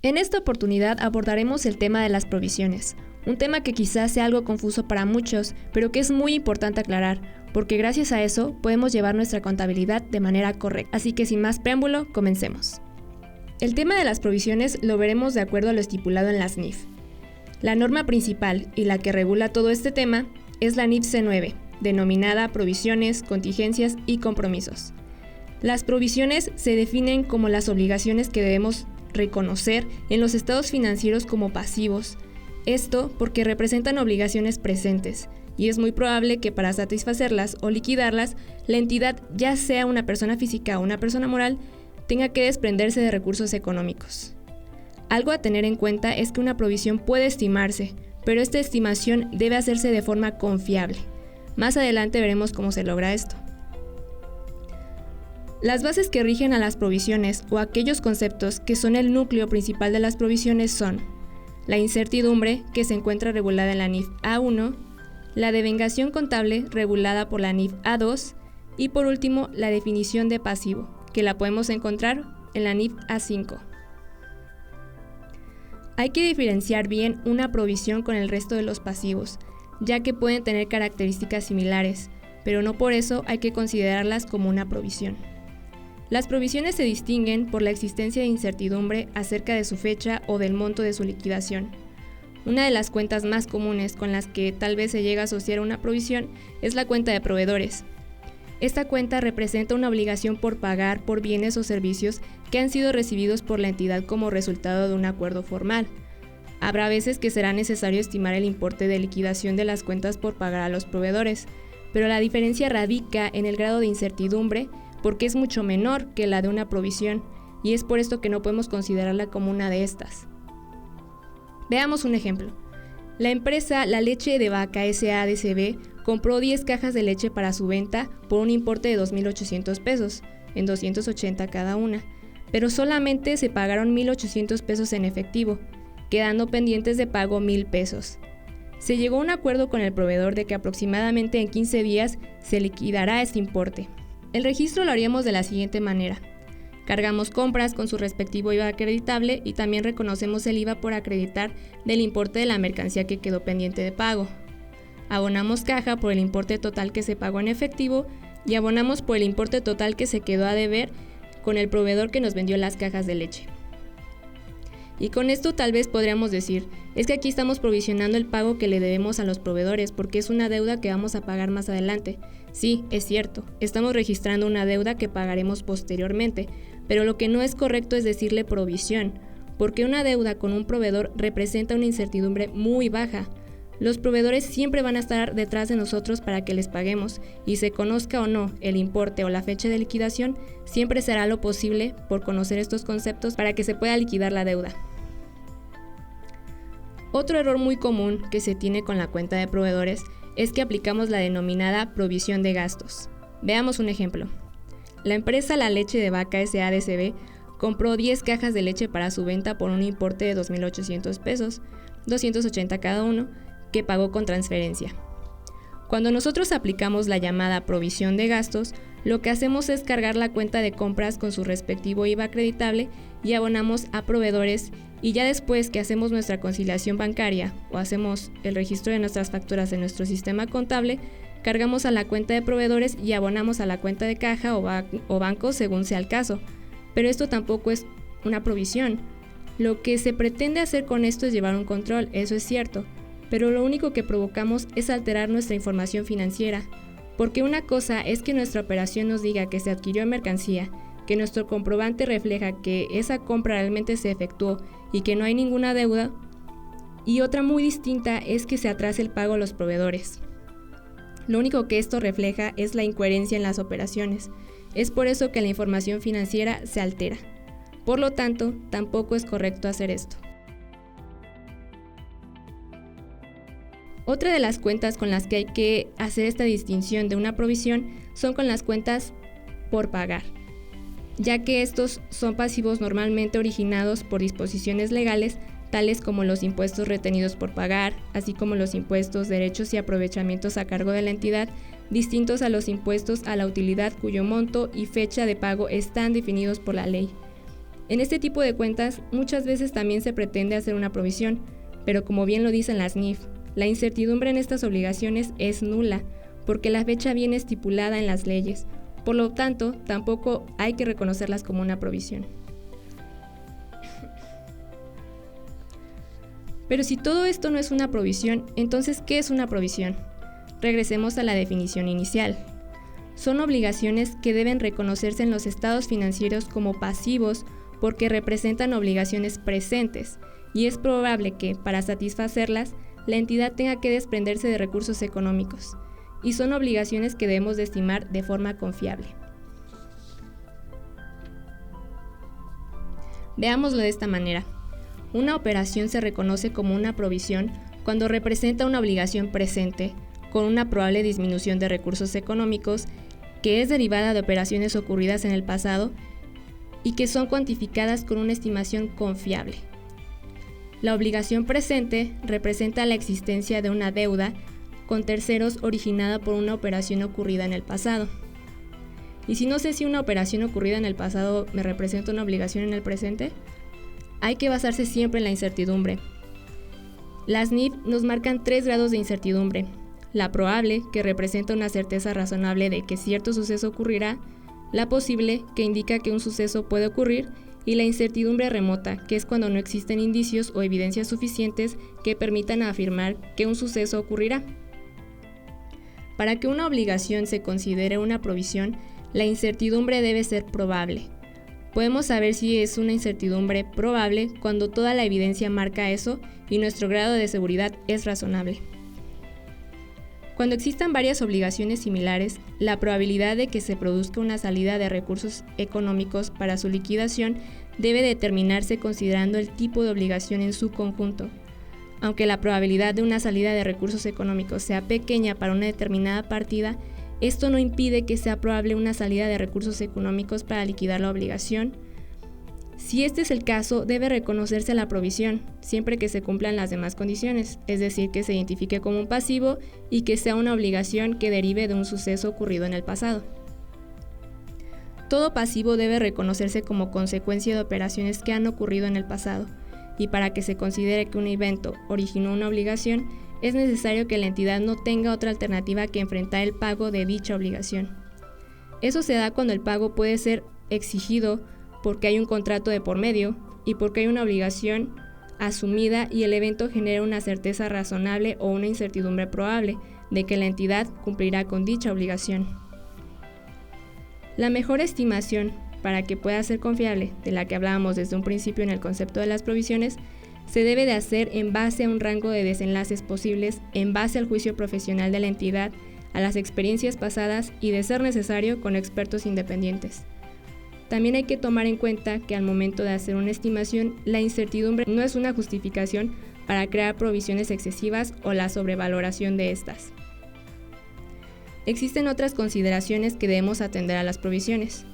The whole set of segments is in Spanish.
En esta oportunidad abordaremos el tema de las provisiones, un tema que quizás sea algo confuso para muchos, pero que es muy importante aclarar, porque gracias a eso podemos llevar nuestra contabilidad de manera correcta. Así que sin más preámbulo, comencemos. El tema de las provisiones lo veremos de acuerdo a lo estipulado en las NIF. La norma principal y la que regula todo este tema es la NIF C9, denominada Provisiones, Contingencias y Compromisos. Las provisiones se definen como las obligaciones que debemos reconocer en los estados financieros como pasivos. Esto porque representan obligaciones presentes, y es muy probable que para satisfacerlas o liquidarlas, la entidad, ya sea una persona física o una persona moral, tenga que desprenderse de recursos económicos. Algo a tener en cuenta es que una provisión puede estimarse, pero esta estimación debe hacerse de forma confiable. Más adelante veremos cómo se logra esto. Las bases que rigen a las provisiones o aquellos conceptos que son el núcleo principal de las provisiones son la incertidumbre, que se encuentra regulada en la NIF A1, la devengación contable regulada por la NIF A2 y por último la definición de pasivo, que la podemos encontrar en la NIF A5. Hay que diferenciar bien una provisión con el resto de los pasivos, ya que pueden tener características similares, pero no por eso hay que considerarlas como una provisión. Las provisiones se distinguen por la existencia de incertidumbre acerca de su fecha o del monto de su liquidación. Una de las cuentas más comunes con las que tal vez se llega a asociar una provisión es la cuenta de proveedores. Esta cuenta representa una obligación por pagar por bienes o servicios que han sido recibidos por la entidad como resultado de un acuerdo formal. Habrá veces que será necesario estimar el importe de liquidación de las cuentas por pagar a los proveedores, pero la diferencia radica en el grado de incertidumbre porque es mucho menor que la de una provisión, y es por esto que no podemos considerarla como una de estas. Veamos un ejemplo. La empresa La Leche de Vaca S.A.D.C.B. compró 10 cajas de leche para su venta por un importe de 2.800 pesos, en 280 cada una, pero solamente se pagaron 1.800 pesos en efectivo, quedando pendientes de pago 1.000 pesos. Se llegó a un acuerdo con el proveedor de que aproximadamente en 15 días se liquidará este importe. El registro lo haríamos de la siguiente manera. Cargamos compras con su respectivo IVA acreditable y también reconocemos el IVA por acreditar del importe de la mercancía que quedó pendiente de pago. Abonamos caja por el importe total que se pagó en efectivo y abonamos por el importe total que se quedó a deber con el proveedor que nos vendió las cajas de leche. Y con esto tal vez podríamos decir, es que aquí estamos provisionando el pago que le debemos a los proveedores porque es una deuda que vamos a pagar más adelante. Sí, es cierto, estamos registrando una deuda que pagaremos posteriormente, pero lo que no es correcto es decirle provisión, porque una deuda con un proveedor representa una incertidumbre muy baja. Los proveedores siempre van a estar detrás de nosotros para que les paguemos, y se conozca o no el importe o la fecha de liquidación, siempre será lo posible por conocer estos conceptos para que se pueda liquidar la deuda. Otro error muy común que se tiene con la cuenta de proveedores es que aplicamos la denominada provisión de gastos. Veamos un ejemplo. La empresa La Leche de Vaca S.A.D.C.B. compró 10 cajas de leche para su venta por un importe de 2.800 pesos, 280 cada uno, que pagó con transferencia. Cuando nosotros aplicamos la llamada provisión de gastos, lo que hacemos es cargar la cuenta de compras con su respectivo IVA acreditable y abonamos a proveedores, y ya después que hacemos nuestra conciliación bancaria o hacemos el registro de nuestras facturas en nuestro sistema contable, cargamos a la cuenta de proveedores y abonamos a la cuenta de caja o banco según sea el caso. Pero esto tampoco es una provisión. Lo que se pretende hacer con esto es llevar un control, eso es cierto, pero lo único que provocamos es alterar nuestra información financiera, porque una cosa es que nuestra operación nos diga que se adquirió mercancía, que nuestro comprobante refleja que esa compra realmente se efectuó y que no hay ninguna deuda, y otra muy distinta es que se atrase el pago a los proveedores. Lo único que esto refleja es la incoherencia en las operaciones. Es por eso que la información financiera se altera. Por lo tanto, tampoco es correcto hacer esto. Otra de las cuentas con las que hay que hacer esta distinción de una provisión son con las cuentas por pagar, ya que estos son pasivos normalmente originados por disposiciones legales, tales como los impuestos retenidos por pagar, así como los impuestos, derechos y aprovechamientos a cargo de la entidad, distintos a los impuestos a la utilidad cuyo monto y fecha de pago están definidos por la ley. En este tipo de cuentas, muchas veces también se pretende hacer una provisión, pero como bien lo dicen las NIF, la incertidumbre en estas obligaciones es nula, porque la fecha viene estipulada en las leyes. Por lo tanto, tampoco hay que reconocerlas como una provisión. Pero si todo esto no es una provisión, entonces, ¿qué es una provisión? Regresemos a la definición inicial. Son obligaciones que deben reconocerse en los estados financieros como pasivos porque representan obligaciones presentes, y es probable que, para satisfacerlas, la entidad tenga que desprenderse de recursos económicos, y son obligaciones que debemos de estimar de forma confiable. Veámoslo de esta manera. Una operación se reconoce como una provisión cuando representa una obligación presente, con una probable disminución de recursos económicos, que es derivada de operaciones ocurridas en el pasado y que son cuantificadas con una estimación confiable. La obligación presente representa la existencia de una deuda con terceros originada por una operación ocurrida en el pasado. Y si no sé si una operación ocurrida en el pasado me representa una obligación en el presente, hay que basarse siempre en la incertidumbre. Las NIF nos marcan 3 grados de incertidumbre: la probable, que representa una certeza razonable de que cierto suceso ocurrirá; la posible, que indica que un suceso puede ocurrir; y la incertidumbre remota, que es cuando no existen indicios o evidencias suficientes que permitan afirmar que un suceso ocurrirá. Para que una obligación se considere una provisión, la incertidumbre debe ser probable. Podemos saber si es una incertidumbre probable cuando toda la evidencia marca eso y nuestro grado de seguridad es razonable. Cuando existan varias obligaciones similares, la probabilidad de que se produzca una salida de recursos económicos para su liquidación debe determinarse considerando el tipo de obligación en su conjunto. Aunque la probabilidad de una salida de recursos económicos sea pequeña para una determinada partida, esto no impide que sea probable una salida de recursos económicos para liquidar la obligación. Si este es el caso, debe reconocerse la provisión, siempre que se cumplan las demás condiciones, es decir, que se identifique como un pasivo y que sea una obligación que derive de un suceso ocurrido en el pasado. Todo pasivo debe reconocerse como consecuencia de operaciones que han ocurrido en el pasado, y para que se considere que un evento originó una obligación, es necesario que la entidad no tenga otra alternativa que enfrentar el pago de dicha obligación. Eso se da cuando el pago puede ser exigido porque hay un contrato de por medio y porque hay una obligación asumida y el evento genera una certeza razonable o una incertidumbre probable de que la entidad cumplirá con dicha obligación. La mejor estimación para que pueda ser confiable, de la que hablábamos desde un principio en el concepto de las provisiones, se debe de hacer en base a un rango de desenlaces posibles, en base al juicio profesional de la entidad, a las experiencias pasadas y, de ser necesario, con expertos independientes. También hay que tomar en cuenta que al momento de hacer una estimación, la incertidumbre no es una justificación para crear provisiones excesivas o la sobrevaloración de estas. Existen otras consideraciones que debemos atender a las provisiones.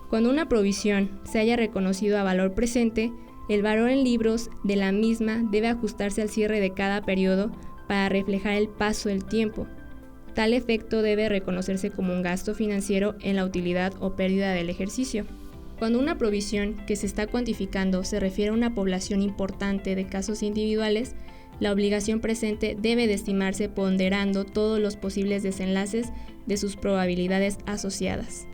Cuando una provisión se haya reconocido a valor presente, el valor en libros de la misma debe ajustarse al cierre de cada periodo para reflejar el paso del tiempo. Tal efecto debe reconocerse como un gasto financiero en la utilidad o pérdida del ejercicio. Cuando una provisión que se está cuantificando se refiere a una población importante de casos individuales, la obligación presente debe de estimarse ponderando todos los posibles desenlaces de sus probabilidades asociadas.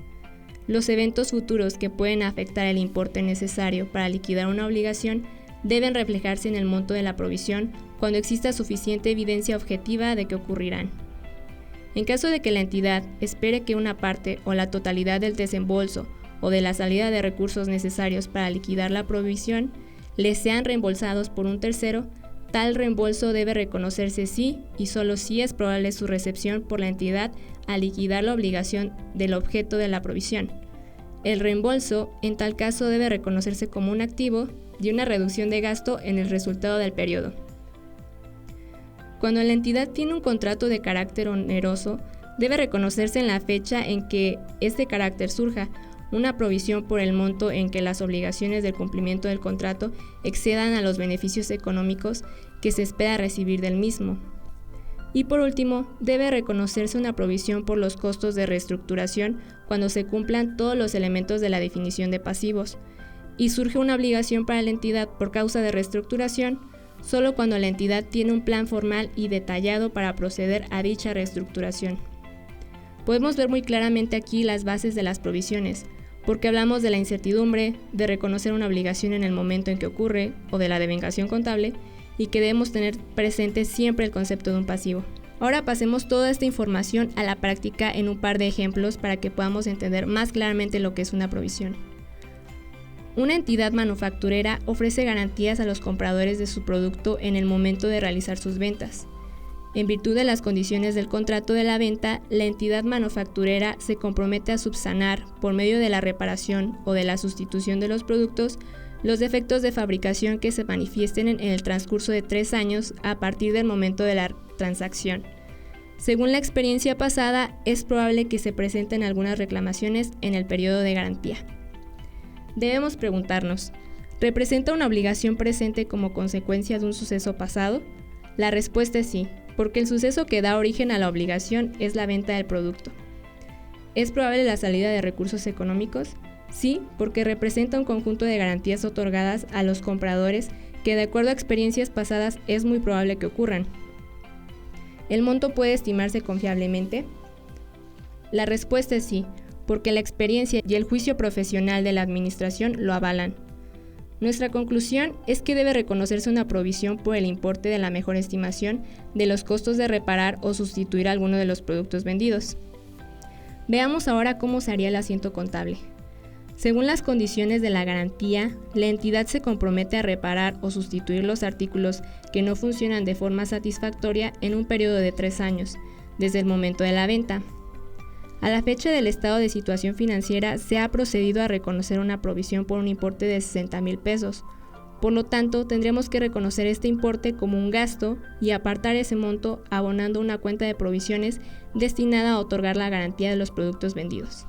Los eventos futuros que pueden afectar el importe necesario para liquidar una obligación deben reflejarse en el monto de la provisión cuando exista suficiente evidencia objetiva de que ocurrirán. En caso de que la entidad espere que una parte o la totalidad del desembolso o de la salida de recursos necesarios para liquidar la provisión les sean reembolsados por un tercero, tal reembolso debe reconocerse si y solo si es probable su recepción por la entidad al liquidar la obligación del objeto de la provisión. El reembolso, en tal caso, debe reconocerse como un activo y una reducción de gasto en el resultado del periodo. Cuando la entidad tiene un contrato de carácter oneroso, debe reconocerse en la fecha en que este carácter surja una provisión por el monto en que las obligaciones del cumplimiento del contrato excedan a los beneficios económicos que se espera recibir del mismo. Y por último, debe reconocerse una provisión por los costos de reestructuración cuando se cumplan todos los elementos de la definición de pasivos. y surge una obligación para la entidad por causa de reestructuración solo cuando la entidad tiene un plan formal y detallado para proceder a dicha reestructuración. Podemos ver muy claramente aquí las bases de las provisiones, porque hablamos de la incertidumbre, de reconocer una obligación en el momento en que ocurre o de la devengación contable y que debemos tener presente siempre el concepto de un pasivo. Ahora pasemos toda esta información a la práctica en un par de ejemplos para que podamos entender más claramente lo que es una provisión. Una entidad manufacturera ofrece garantías a los compradores de su producto en el momento de realizar sus ventas. En virtud de las condiciones del contrato de la venta, la entidad manufacturera se compromete a subsanar, por medio de la reparación o de la sustitución de los productos, los defectos de fabricación que se manifiesten en el transcurso de 3 años a partir del momento de la transacción. Según la experiencia pasada, es probable que se presenten algunas reclamaciones en el periodo de garantía. Debemos preguntarnos, ¿representa una obligación presente como consecuencia de un suceso pasado? La respuesta es sí, porque el suceso que da origen a la obligación es la venta del producto. ¿Es probable la salida de recursos económicos? Sí, porque representa un conjunto de garantías otorgadas a los compradores que de acuerdo a experiencias pasadas es muy probable que ocurran. ¿El monto puede estimarse confiablemente? La respuesta es sí, porque la experiencia y el juicio profesional de la administración lo avalan. Nuestra conclusión es que debe reconocerse una provisión por el importe de la mejor estimación de los costos de reparar o sustituir alguno de los productos vendidos. Veamos ahora cómo se haría el asiento contable. Según las condiciones de la garantía, la entidad se compromete a reparar o sustituir los artículos que no funcionan de forma satisfactoria en un periodo de 3 años, desde el momento de la venta. A la fecha del estado de situación financiera se ha procedido a reconocer una provisión por un importe de 60,000 pesos. Por lo tanto, tendríamos que reconocer este importe como un gasto y apartar ese monto abonando una cuenta de provisiones destinada a otorgar la garantía de los productos vendidos.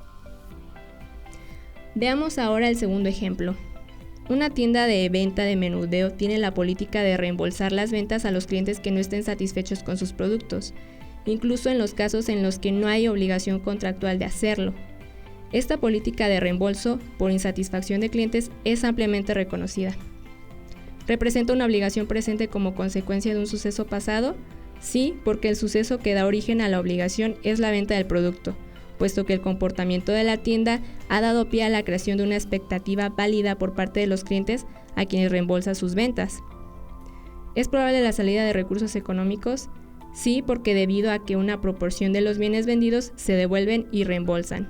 Veamos ahora el segundo ejemplo. Una tienda de venta de menudeo tiene la política de reembolsar las ventas a los clientes que no estén satisfechos con sus productos, incluso en los casos en los que no hay obligación contractual de hacerlo. Esta política de reembolso por insatisfacción de clientes es ampliamente reconocida. ¿Representa una obligación presente como consecuencia de un suceso pasado? Sí, porque el suceso que da origen a la obligación es la venta del producto, puesto que el comportamiento de la tienda ha dado pie a la creación de una expectativa válida por parte de los clientes a quienes reembolsa sus ventas. ¿Es probable la salida de recursos económicos? Sí, porque debido a que una proporción de los bienes vendidos se devuelven y reembolsan.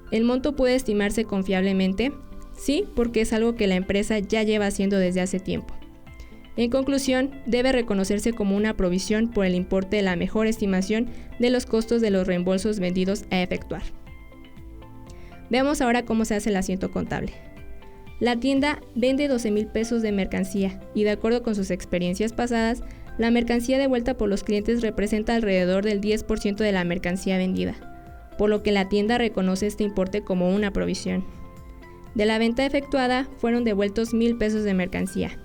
¿El monto puede estimarse confiablemente? Sí, porque es algo que la empresa ya lleva haciendo desde hace tiempo. En conclusión, debe reconocerse como una provisión por el importe de la mejor estimación de los costos de los reembolsos vendidos a efectuar. Veamos ahora cómo se hace el asiento contable. La tienda vende 12,000 pesos de mercancía y de acuerdo con sus experiencias pasadas, la mercancía devuelta por los clientes representa alrededor del 10% de la mercancía vendida, por lo que la tienda reconoce este importe como una provisión. De la venta efectuada fueron devueltos 1,000 pesos de mercancía.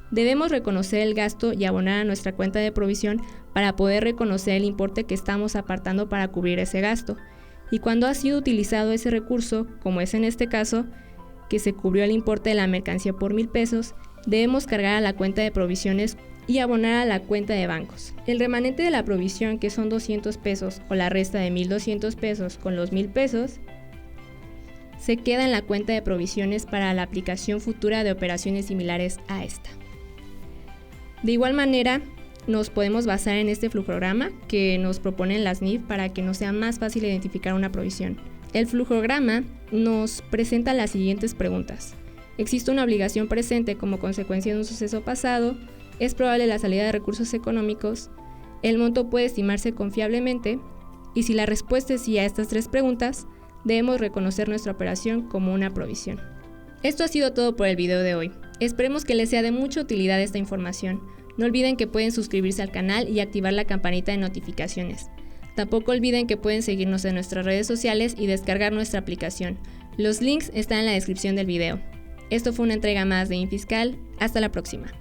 Debemos reconocer el gasto y abonar a nuestra cuenta de provisión para poder reconocer el importe que estamos apartando para cubrir ese gasto. Y cuando ha sido utilizado ese recurso, como es en este caso, que se cubrió el importe de la mercancía por 1,000 pesos, debemos cargar a la cuenta de provisiones y abonar a la cuenta de bancos. El remanente de la provisión, que son 200 pesos, o la resta de 1,200 pesos con los 1,000 pesos, se queda en la cuenta de provisiones para la aplicación futura de operaciones similares a esta. De igual manera, nos podemos basar en este flujograma que nos proponen las NIF para que nos sea más fácil identificar una provisión. El flujograma nos presenta las siguientes preguntas. ¿Existe una obligación presente como consecuencia de un suceso pasado? ¿Es probable la salida de recursos económicos? ¿El monto puede estimarse confiablemente? Y si la respuesta es sí a estas 3 preguntas, debemos reconocer nuestra operación como una provisión. Esto ha sido todo por el video de hoy. Esperemos que les sea de mucha utilidad esta información. No olviden que pueden suscribirse al canal y activar la campanita de notificaciones. Tampoco olviden que pueden seguirnos en nuestras redes sociales y descargar nuestra aplicación. Los links están en la descripción del video. Esto fue una entrega más de InFiscal. Hasta la próxima.